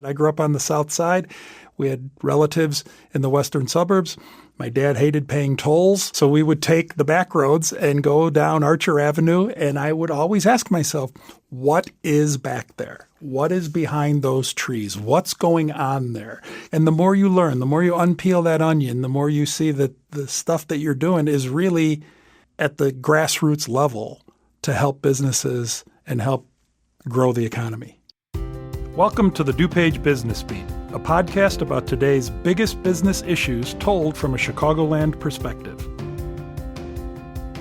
I grew up on the south side. We had relatives in the western suburbs. My dad hated paying tolls, so we would take the back roads and go down Archer Avenue, and I would always ask myself, what is back there? What is behind those trees? What's going on there? And the more you learn, the more you unpeel that onion, the more you see that the stuff that you're doing is really at the grassroots level to help businesses and help grow the economy. Welcome to the DuPage Business Beat, a podcast about today's biggest business issues told from a Chicagoland perspective.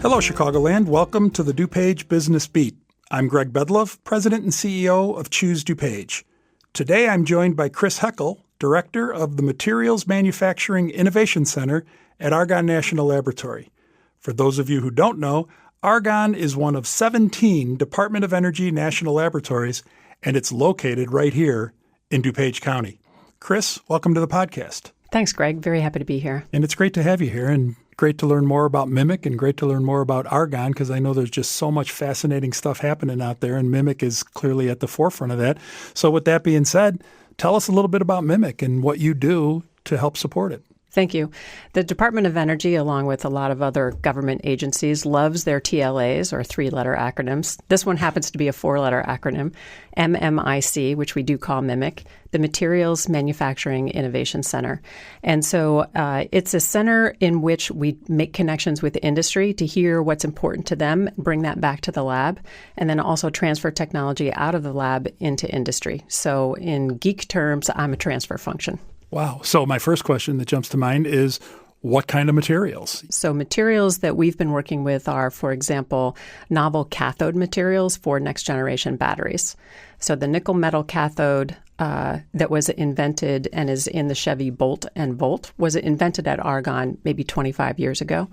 Hello, Chicagoland. Welcome to the DuPage Business Beat. I'm Greg Bedalov, President and CEO of Choose DuPage. Today, I'm joined by Chris Heckle, Director of the Materials Manufacturing Innovation Center at Argonne National Laboratory. For those of you who don't know, Argonne is one of 17 Department of Energy national laboratories, and it's located right here in DuPage County. Chris, welcome to the podcast. Thanks, Greg. Very happy to be here. And it's great to have you here, and great to learn more about Mimic, and great to learn more about Argonne, because I know there's just so much fascinating stuff happening out there, and Mimic is clearly at the forefront of that. So with that being said, tell us a little bit about Mimic and what you do to help support it. Thank you. The Department of Energy, along with a lot of other government agencies, loves their TLAs, or three-letter acronyms. This one happens to be a four-letter acronym, MMIC, which we do call Mimic, the Materials Manufacturing Innovation Center. And so it's a center in which we make connections with the industry to hear what's important to them, bring that back to the lab, and then also transfer technology out of the lab into industry. So in geek terms, I'm a transfer function. Wow. So my first question that jumps to mind is, what kind of materials? So materials that we've been working with are, for example, novel cathode materials for next-generation batteries. So the nickel metal cathode that was invented and is in the Chevy Bolt and Volt was invented at Argonne maybe 25 years ago.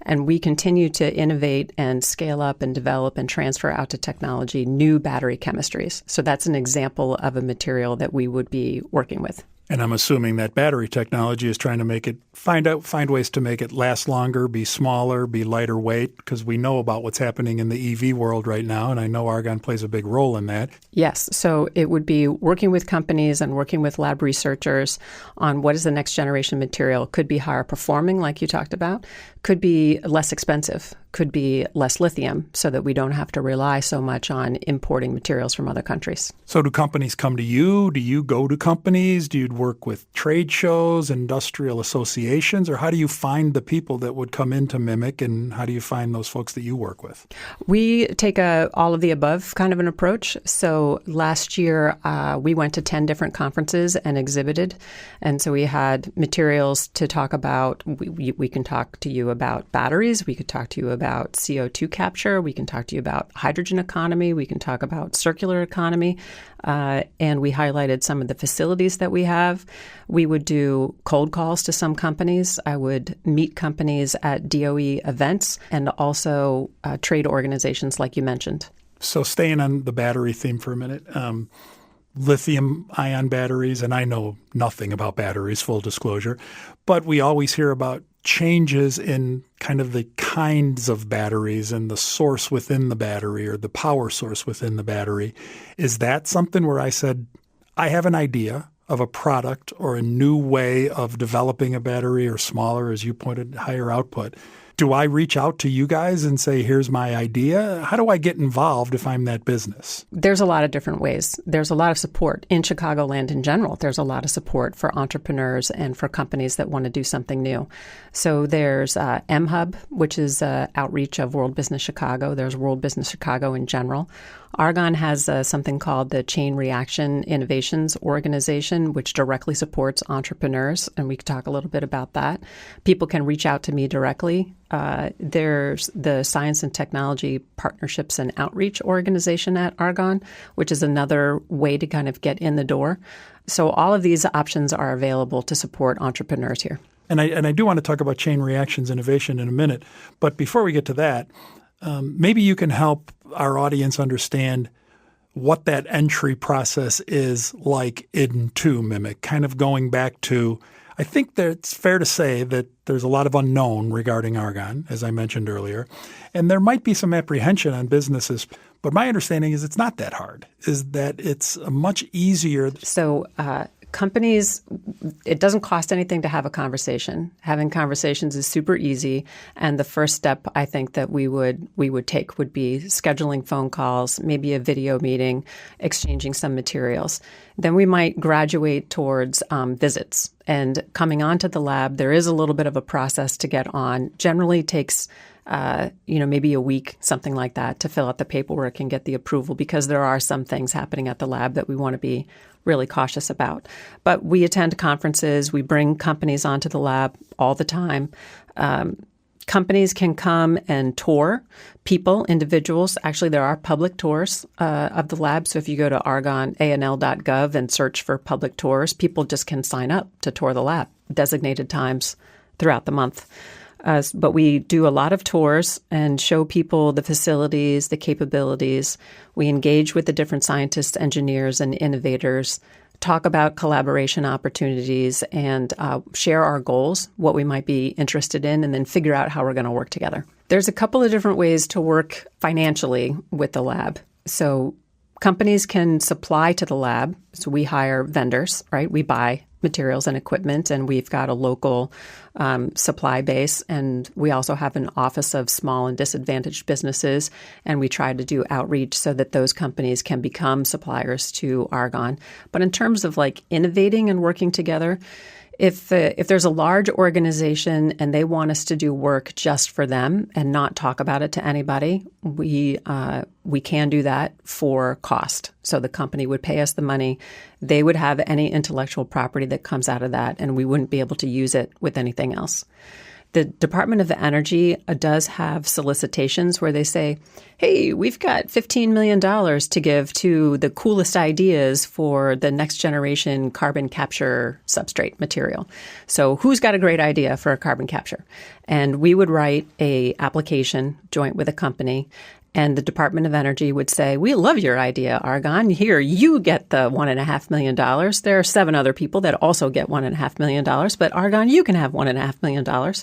And we continue to innovate and scale up and develop and transfer out to technology new battery chemistries. So that's an example of a material that we would be working with. And I'm assuming that battery technology is trying to make it find ways to make it last longer, be smaller, be lighter weight, because we know about what's happening in the EV world right now, and I know Argonne plays a big role in that. Yes. So it would be working with companies and working with lab researchers on what is the next generation material. Could be higher performing, like you talked about. Could be less expensive. Could be less lithium, so that we don't have to rely so much on importing materials from other countries. So do companies come to you? Do you go to companies? Do you work with trade shows, industrial associations, or how do you find the people that would come into Mimic, and how do you find those folks that you work with? We take all of the above kind of an approach. So last year, we went to 10 different conferences and exhibited. And so we had materials to talk about. We can talk to you about batteries. We could talk to you about CO2 capture. We can talk to you about hydrogen economy. We can talk about circular economy. And we highlighted some of the facilities that we have. We would do cold calls to some companies. I would meet companies at DOE events and also trade organizations like you mentioned. So staying on the battery theme for a minute, lithium-ion batteries, and I know nothing about batteries, full disclosure, but we always hear about changes in kind of the kinds of batteries and the source within the battery or the power source within the battery. Is that something where I said, I have an idea of a product or a new way of developing a battery, or smaller, as you pointed, higher output? Do I reach out to you guys and say, here's my idea? How do I get involved if I'm that business? There's a lot of different ways. There's a lot of support in Chicagoland in general. There's a lot of support for entrepreneurs and for companies that want to do something new. So there's MHub, which is outreach of World Business Chicago. There's World Business Chicago in general. Argonne has something called the Chain Reaction Innovations Organization, which directly supports entrepreneurs, and we could talk a little bit about that. People can reach out to me directly. There's the Science and Technology Partnerships and Outreach Organization at Argonne, which is another way to kind of get in the door. So all of these options are available to support entrepreneurs here. And I do want to talk about chain reactions innovation in a minute. But before we get to that, maybe you can help our audience understand what that entry process is like into Mimic, kind of going back to, I think that it's fair to say that there's a lot of unknown regarding Argonne, as I mentioned earlier, and there might be some apprehension on businesses But my understanding is it's not that hard, is that it's much easier. So companies, it doesn't cost anything to have a conversation. Having conversations is super easy. And the first step I think that we would take would be scheduling phone calls, maybe a video meeting, exchanging some materials. Then we might graduate towards visits. And coming onto the lab, there is a little bit of a process to get on. Generally takes maybe a week, something like that, to fill out the paperwork and get the approval, because there are some things happening at the lab that we want to be really cautious about. But we attend conferences. We bring companies onto the lab all the time. Companies can come and tour people, individuals. Actually, there are public tours of the lab. So if you go to argonneanl.gov and search for public tours, people just can sign up to tour the lab, designated times throughout the month. But we do a lot of tours and show people the facilities, the capabilities. We engage with the different scientists, engineers, and innovators, talk about collaboration opportunities, and share our goals, what we might be interested in, and then figure out how we're going to work together. There's a couple of different ways to work financially with the lab. So companies can supply to the lab. So we hire vendors, right? We buy materials and equipment, and we've got a local supply base. And we also have an office of small and disadvantaged businesses, and we try to do outreach so that those companies can become suppliers to Argonne. But in terms of like innovating and working together, if there's a large organization and they want us to do work just for them and not talk about it to anybody, we can do that for cost. So the company would pay us the money. They would have any intellectual property that comes out of that, and we wouldn't be able to use it with anything else. The Department of Energy does have solicitations where they say, hey, we've got $15 million to give to the coolest ideas for the next generation carbon capture substrate material. So who's got a great idea for a carbon capture? And we would write a application joint with a company, and the Department of Energy would say, we love your idea, Argonne. Here, you get the $1.5 million. There are 7 other people that also get $1.5 million, but Argonne, you can have $1.5 million.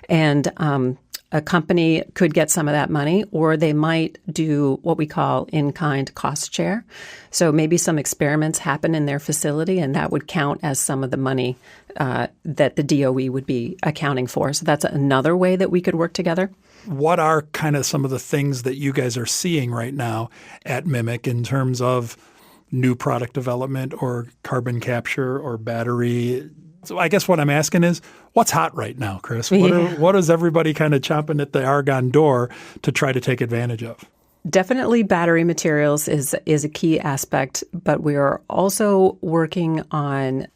And a company could get some of that money, or they might do what we call in-kind cost share. So maybe some experiments happen in their facility, and that would count as some of the money that the DOE would be accounting for. So that's another way that we could work together. What are kind of some of the things that you guys are seeing right now at Mimic in terms of new product development or carbon capture or battery? So I guess what I'm asking is, what's hot right now, Chris? What is everybody kind of chomping at the Argonne door to try to take advantage of? Definitely battery materials is a key aspect, but we are also working on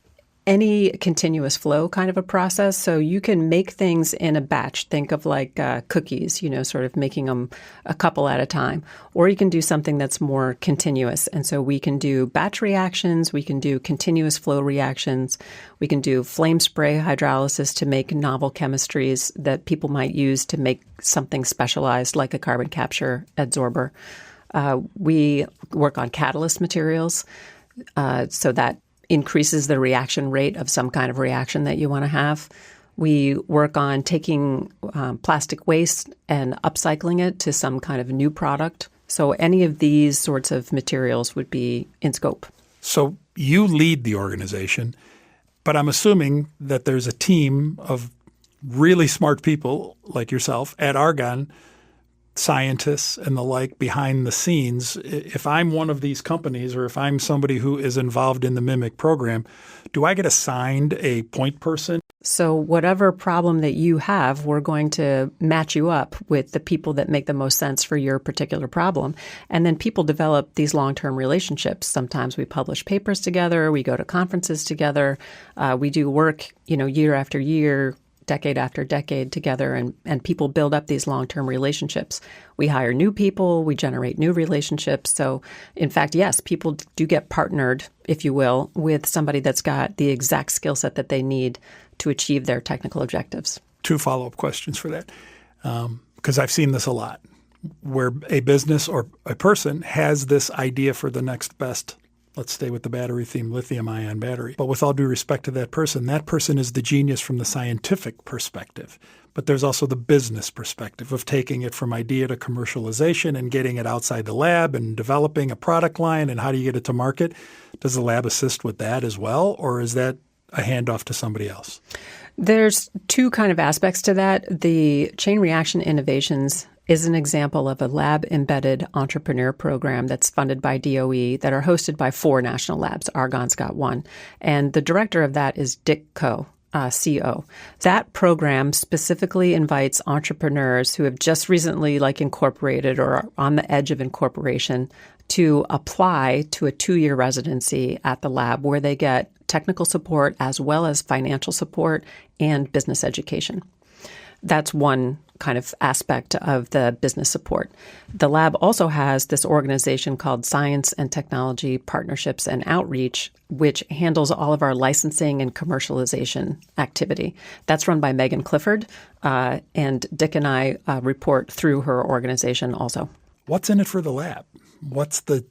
any continuous flow kind of a process. So you can make things in a batch. Think of like cookies, sort of making them a couple at a time. Or you can do something that's more continuous. And so we can do batch reactions. We can do continuous flow reactions. We can do flame spray hydrolysis to make novel chemistries that people might use to make something specialized like a carbon capture adsorber. We work on catalyst materials so that increases the reaction rate of some kind of reaction that you want to have. We work on taking plastic waste and upcycling it to some kind of new product. So any of these sorts of materials would be in scope. So you lead the organization, but I'm assuming that there's a team of really smart people like yourself at Argonne, scientists and the like behind the scenes. If I'm one of these companies, or if I'm somebody who is involved in the Mimic program, do I get assigned a point person? So whatever problem that you have, we're going to match you up with the people that make the most sense for your particular problem. And then people develop these long-term relationships. Sometimes we publish papers together. We go to conferences together. We do work, year after year, decade after decade together, and people build up these long-term relationships. We hire new people, we generate new relationships. So in fact, yes, people do get partnered, if you will, with somebody that's got the exact skill set that they need to achieve their technical objectives. 2 follow-up questions for that, because I've seen this a lot, where a business or a person has this idea for the next best let's stay with the battery theme, lithium-ion battery. But with all due respect to that person is the genius from the scientific perspective. But there's also the business perspective of taking it from idea to commercialization and getting it outside the lab and developing a product line and how do you get it to market. Does the lab assist with that as well, or is that a handoff to somebody else? There's two kind of aspects to that. The Chain Reaction Innovations is an example of a lab-embedded entrepreneur program that's funded by DOE that are hosted by 4 national labs. Argonne's got 1. And the director of that is Dick Co. CO. That program specifically invites entrepreneurs who have just recently incorporated or are on the edge of incorporation to apply to a 2-year residency at the lab where they get technical support as well as financial support and business education. That's one kind of aspect of the business support. The lab also has this organization called Science and Technology Partnerships and Outreach, which handles all of our licensing and commercialization activity. That's run by Megan Clifford, and Dick and I report through her organization also. What's in it for the lab? What's the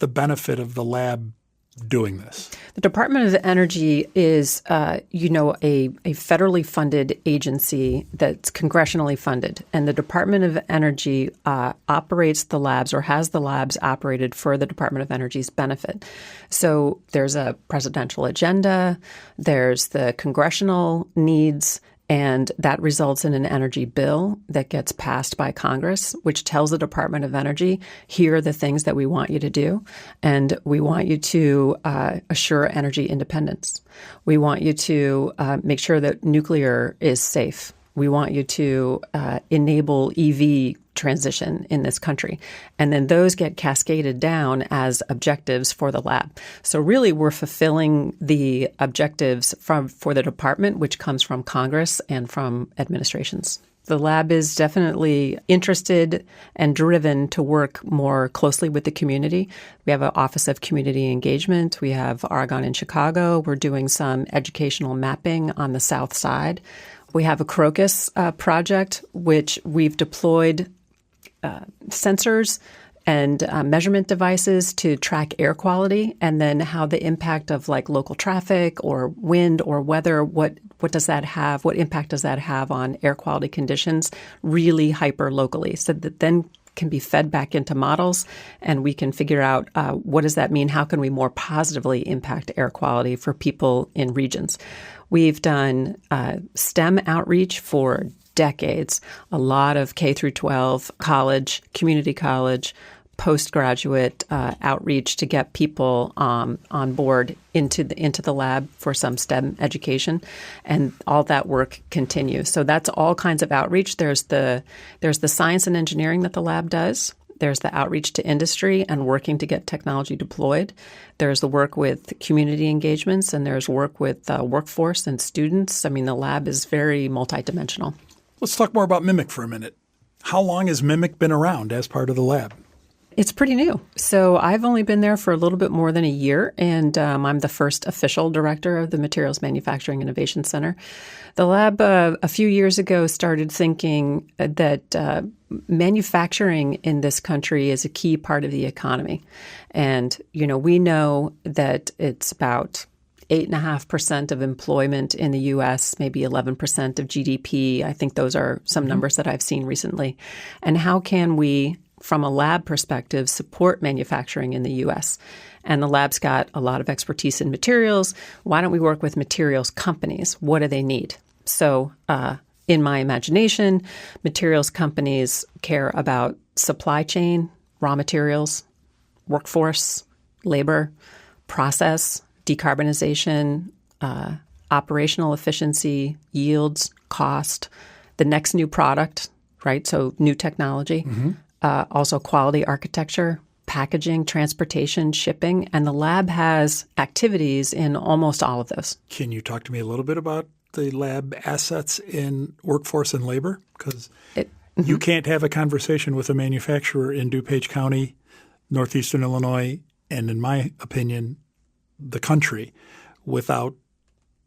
benefit of the lab doing this? The Department of Energy is, a federally funded agency that's congressionally funded. And the Department of Energy operates the labs or has the labs operated for the Department of Energy's benefit. So there's a presidential agenda, there's the congressional needs, and that results in an energy bill that gets passed by Congress, which tells the Department of Energy, here are the things that we want you to do. And we want you to assure energy independence. We want you to make sure that nuclear is safe. We want you to enable EV transition in this country. And then those get cascaded down as objectives for the lab. So really we're fulfilling the objectives for the department, which comes from Congress and from administrations. The lab is definitely interested and driven to work more closely with the community. We have an Office of Community Engagement. We have Argonne in Chicago. We're doing some educational mapping on the south side. We have a Crocus project, which we've deployed sensors and measurement devices to track air quality, and then how the impact of local traffic or wind or weather, what does that have? What impact does that have on air quality conditions really hyper locally, so that then can be fed back into models and we can figure out what does that mean? How can we more positively impact air quality for people in regions? We've done STEM outreach for decades, a lot of K through 12, college, community college, postgraduate outreach to get people on board into the lab for some STEM education, and all that work continues. So that's all kinds of outreach. There's the science and engineering that the lab does. There's the outreach to industry and working to get technology deployed. There's the work with community engagements, and there's work with workforce and students. I mean, the lab is very multidimensional. Let's talk more about MIMIC for a minute. How long has MIMIC been around as part of the lab? It's pretty new. So I've only been there for a little bit more than a year, and I'm the first official director of the Materials Manufacturing Innovation Center. The lab a few years ago started thinking that manufacturing in this country is a key part of the economy. And, we know that it's about 8.5% of employment in the U.S., maybe 11% of GDP. I think those are some numbers that I've seen recently. And how can we, from a lab perspective, support manufacturing in the U.S.? And the lab's got a lot of expertise in materials. Why don't we work with materials companies? What do they need? So in my imagination, materials companies care about supply chain, raw materials, workforce, labor, process, decarbonization, operational efficiency, yields, cost, the next new product, right? So new technology, also quality architecture, packaging, transportation, shipping, and the lab has activities in almost all of those. Can you talk to me a little bit about the lab assets in workforce and labor? Because you can't have a conversation with a manufacturer in DuPage County, northeastern Illinois, and in my opinion, the country, without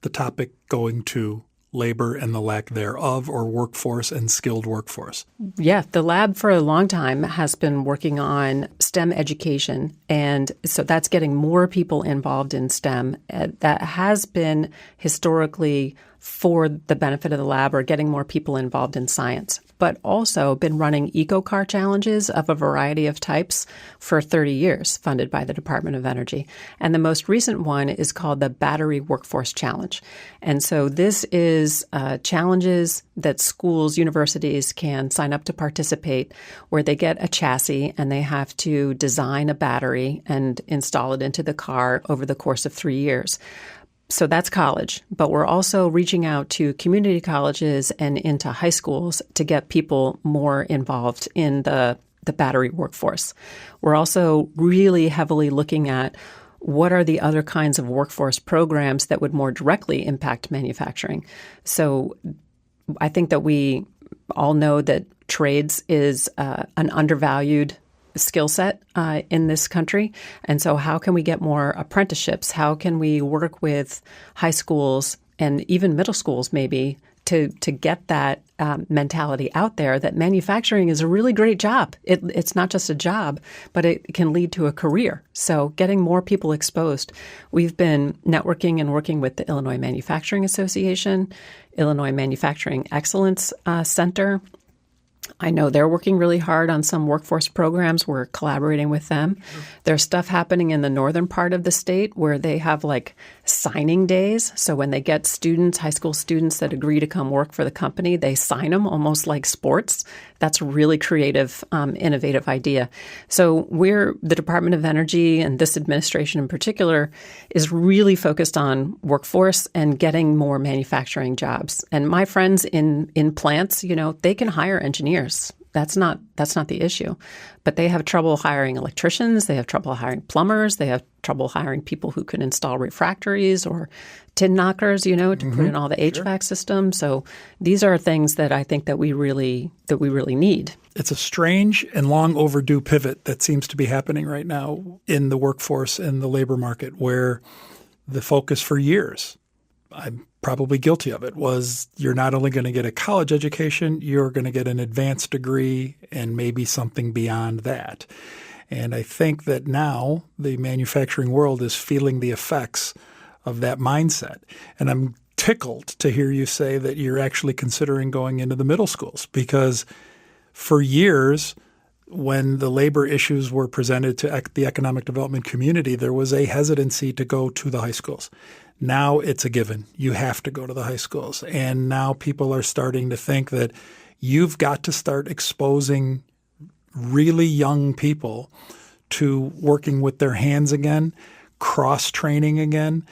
the topic going to labor and the lack thereof, or workforce and skilled workforce? Yeah, the lab for a long time has been working on STEM education. And so that's getting more people involved in STEM. That has been historically for the benefit of the lab, or getting more people involved in science, but also been running eco-car challenges of a variety of types for 30 years, funded by the Department of Energy. And the most recent one is called the Battery Workforce Challenge. And so this is challenges that schools, universities can sign up to participate, where they get a chassis and they have to design a battery and install it into the car over the course of 3 years. So that's college, but we're also reaching out to community colleges and into high schools to get people more involved in the battery workforce. We're also really heavily looking at what are the other kinds of workforce programs that would more directly impact manufacturing. So I think that we all know that trades is an undervalued skill set in this country. And so how can we get more apprenticeships? How can we work with high schools and even middle schools maybe to get that mentality out there that manufacturing is a really great job. It's not just a job, but it can lead to a career. So getting more people exposed. We've been networking and working with the Illinois Manufacturing Association, Illinois Manufacturing Excellence Center. I know they're working really hard on some workforce programs. We're collaborating with them. There's stuff happening in the northern part of the state where they have like signing days. So when they get students, high school students that agree to come work for the company, they sign them almost like sports. That's a really creative, innovative idea. So the Department of Energy and this administration in particular is really focused on workforce and getting more manufacturing jobs. And my friends in plants, they can hire engineers. That's not the issue. But they have trouble hiring electricians. They have trouble hiring plumbers. They have trouble hiring people who can install refractories or tin knockers, to put in all the HVAC systems. So these are things that I think that we really need. It's a strange and long overdue pivot that seems to be happening right now in the workforce and the labor market, where the focus for years, I'm probably guilty of it, was you're not only going to get a college education, you're going to get an advanced degree and maybe something beyond that. And I think that now the manufacturing world is feeling the effects of that mindset. And I'm tickled to hear you say that you're actually considering going into the middle schools, because for years, when the labor issues were presented to the economic development community, there was a hesitancy to go to the high schools. Now it's a given. You have to go to the high schools. And now people are starting to think that you've got to start exposing really young people to working with their hands again, cross-training again,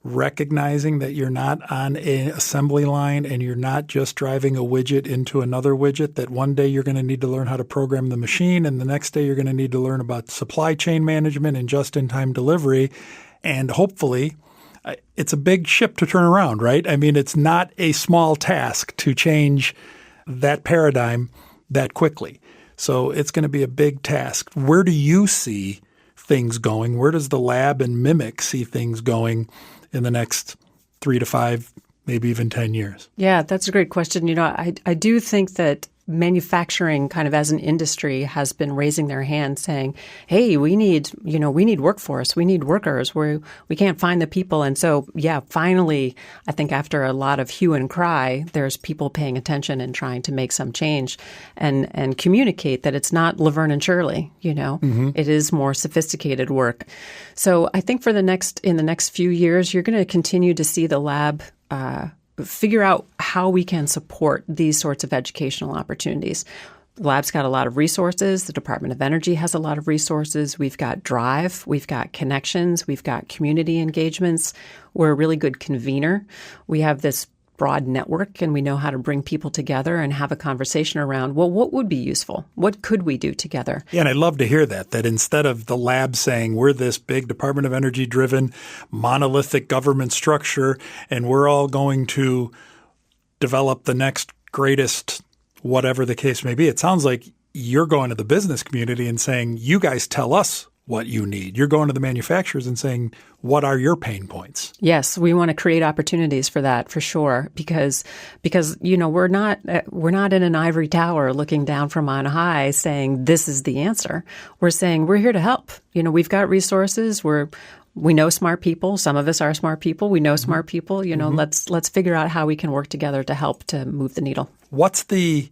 recognizing that you're not on an assembly line and you're not just driving a widget into another widget, that one day you're going to need to learn how to program the machine and the next day you're going to need to learn about supply chain management and just-in-time delivery. And hopefully it's a big ship to turn around, right? I mean, it's not a small task to change that paradigm that quickly. So it's going to be a big task. Where do you see things going? Where does the lab and Mimic see things going in the next 3 to 5, maybe even 10 years? Yeah, that's a great question. I do think that manufacturing kind of as an industry has been raising their hand saying, hey, we need workforce. We need workers. We can't find the people. And so, finally, I think after a lot of hue and cry, there's people paying attention and trying to make some change and communicate that it's not Laverne and Shirley, It is more sophisticated work. So I think in the next few years, you're going to continue to see the lab figure out how we can support these sorts of educational opportunities. The lab's got a lot of resources. The Department of Energy has a lot of resources. We've got drive. We've got connections. We've got community engagements. We're a really good convener. We have this broad network and we know how to bring people together and have a conversation around, well, what would be useful? What could we do together? Yeah, and I'd love to hear that instead of the lab saying we're this big Department of Energy driven monolithic government structure and we're all going to develop the next greatest whatever the case may be. It sounds like you're going to the business community and saying, you guys tell us what you need. You're going to the manufacturers and saying, what are your pain points? Yes, we want to create opportunities for that, for sure, because we're not in an ivory tower looking down from on high saying this is the answer. We're saying we're here to help. We've got resources. We know smart people. Some of us are smart people. We know smart people. Let's figure out how we can work together to help to move the needle. What's the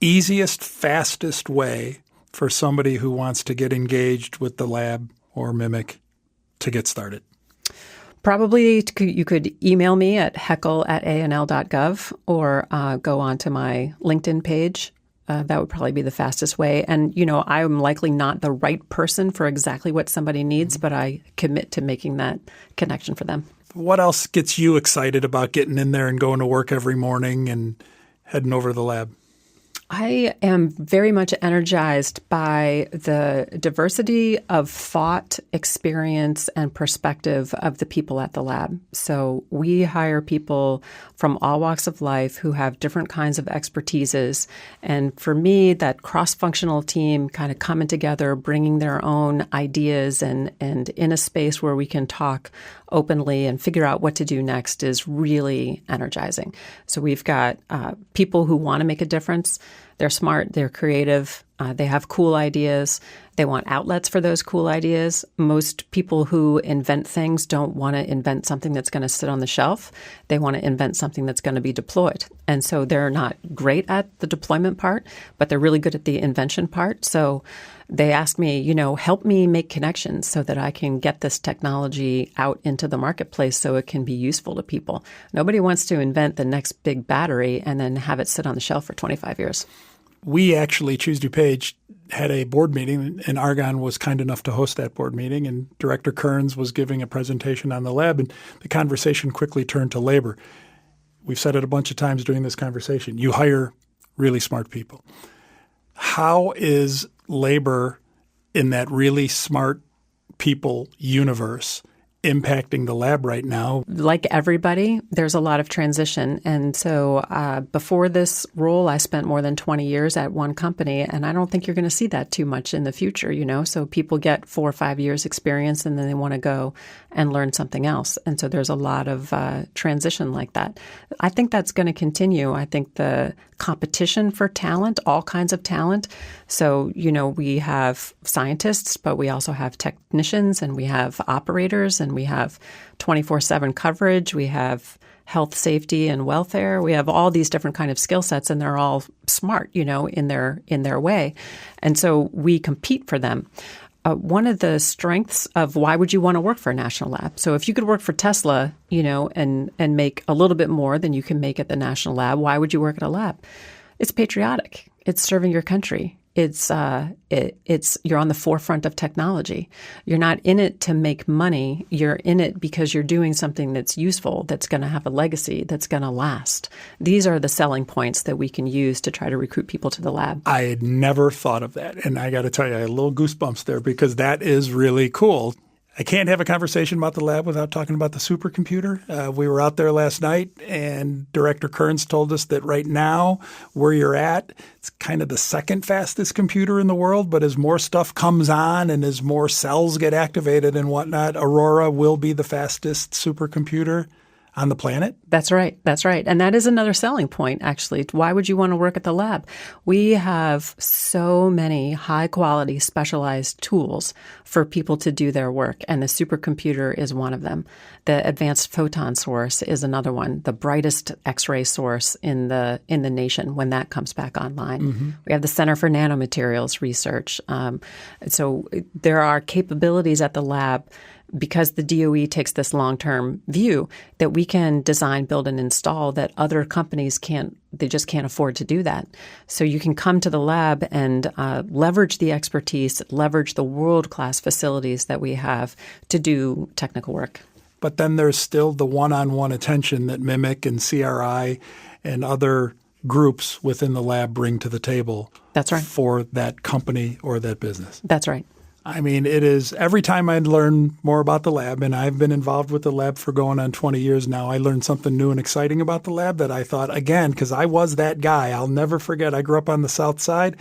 easiest, fastest way for somebody who wants to get engaged with the lab or Mimic to get started? Probably you could email me at heckle@anl.gov or go on to my LinkedIn page. That would probably be the fastest way. And, I'm likely not the right person for exactly what somebody needs, but I commit to making that connection for them. What else gets you excited about getting in there and going to work every morning and heading over to the lab? I am very much energized by the diversity of thought, experience, and perspective of the people at the lab. So we hire people from all walks of life who have different kinds of expertises. And for me, that cross-functional team kind of coming together, bringing their own ideas and in a space where we can talk openly and figure out what to do next is really energizing. So we've got people who want to make a difference. They're smart, they're creative, they have cool ideas. They want outlets for those cool ideas. Most people who invent things don't want to invent something that's going to sit on the shelf. They want to invent something that's going to be deployed. And so they're not great at the deployment part, but they're really good at the invention part. So they ask me, help me make connections so that I can get this technology out into the marketplace so it can be useful to people. Nobody wants to invent the next big battery and then have it sit on the shelf for 25 years. We actually, Choose DuPage, had a board meeting, and Argonne was kind enough to host that board meeting, and Director Kearns was giving a presentation on the lab, and the conversation quickly turned to labor. We've said it a bunch of times during this conversation. You hire really smart people. How is labor in that really smart people universe impacting the lab right now? Like everybody, there's a lot of transition. And so before this role, I spent more than 20 years at one company, and I don't think you're going to see that too much in the future, So people get 4 or 5 years experience and then they want to go and learn something else. And so there's a lot of transition like that. I think that's going to continue. I think the competition for talent, all kinds of talent. So, we have scientists, but we also have technicians and we have operators and we have 24/7 coverage. We have health, safety, and welfare. We have all these different kind of skill sets, and they're all smart, in their way. And so we compete for them. One of the strengths of why would you want to work for a national lab? So if you could work for Tesla, and make a little bit more than you can make at the national lab, why would you work at a lab? It's patriotic. It's serving your country. It's you're on the forefront of technology. You're not in it to make money. You're in it because you're doing something that's useful, that's going to have a legacy, that's going to last. These are the selling points that we can use to try to recruit people to the lab. I had never thought of that. And I got to tell you, I had a little goosebumps there because that is really cool. I can't have a conversation about the lab without talking about the supercomputer. We were out there last night, and Director Kearns told us that right now, where you're at, it's kind of the second fastest computer in the world. But as more stuff comes on and as more cells get activated and whatnot, Aurora will be the fastest supercomputer on the planet? That's right. That's right. And that is another selling point, actually. Why would you want to work at the lab? We have so many high-quality specialized tools for people to do their work, and the supercomputer is one of them. The advanced photon source is another one, the brightest X-ray source in the nation when that comes back online. Mm-hmm. We have the Center for Nanomaterials Research. So there are capabilities at the lab because the DOE takes this long-term view that we can design, build, and install that other companies can't. They just can't afford to do that. So you can come to the lab and leverage the expertise, leverage the world-class facilities that we have to do technical work. But then there's still the one-on-one attention that Mimic and CRI and other groups within the lab bring to the table. That's right. For that company or that business. That's right. I mean, it is every time I learn more about the lab, and I've been involved with the lab for going on 20 years now, I learned something new and exciting about the lab that I thought, again, because I was that guy, I'll never forget, I grew up on the South Side.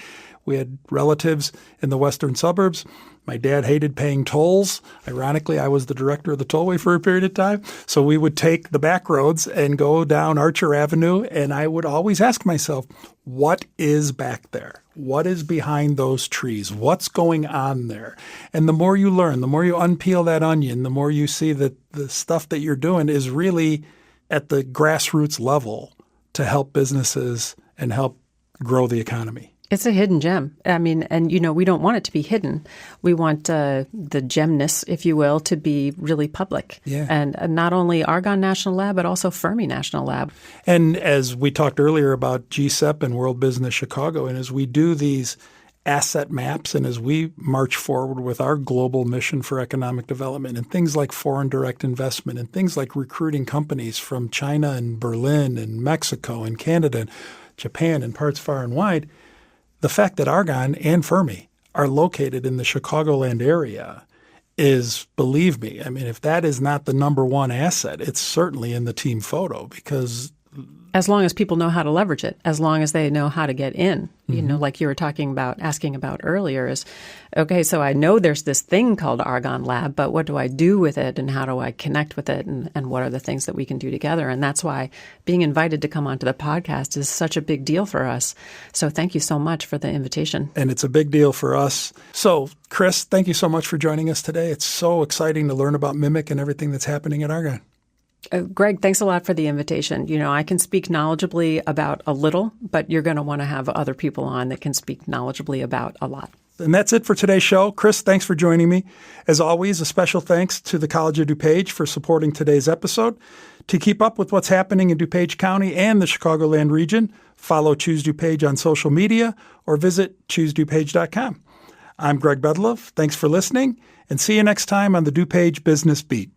We had relatives in the western suburbs. My dad hated paying tolls. Ironically, I was the director of the tollway for a period of time. So we would take the back roads and go down Archer Avenue, and I would always ask myself, what is back there? What is behind those trees? What's going on there? And the more you learn, the more you unpeel that onion, the more you see that the stuff that you're doing is really at the grassroots level to help businesses and help grow the economy. It's a hidden gem. I mean, and, we don't want it to be hidden. We want the gemness, if you will, to be really public. Yeah. And not only Argonne National Lab, but also Fermi National Lab. And as we talked earlier about GSEP and World Business Chicago, and as we do these asset maps and as we march forward with our global mission for economic development and things like foreign direct investment and things like recruiting companies from China and Berlin and Mexico and Canada and Japan and parts far and wide, the fact that Argonne and Fermi are located in the Chicagoland area is, believe me, I mean, if that is not the number one asset, it's certainly in the team photo because as long as people know how to leverage it, as long as they know how to get in, like you were asking about earlier is, okay, so I know there's this thing called Argonne Lab, but what do I do with it and how do I connect with it and what are the things that we can do together? And that's why being invited to come onto the podcast is such a big deal for us. So thank you so much for the invitation. And it's a big deal for us. So Chris, thank you so much for joining us today. It's so exciting to learn about Mimic and everything that's happening at Argonne. Greg, thanks a lot for the invitation. I can speak knowledgeably about a little, but you're going to want to have other people on that can speak knowledgeably about a lot. And that's it for today's show. Chris, thanks for joining me. As always, a special thanks to the College of DuPage for supporting today's episode. To keep up with what's happening in DuPage County and the Chicagoland region, follow Choose DuPage on social media or visit choosedupage.com. I'm Greg Bedalov. Thanks for listening, and see you next time on the DuPage Business Beat.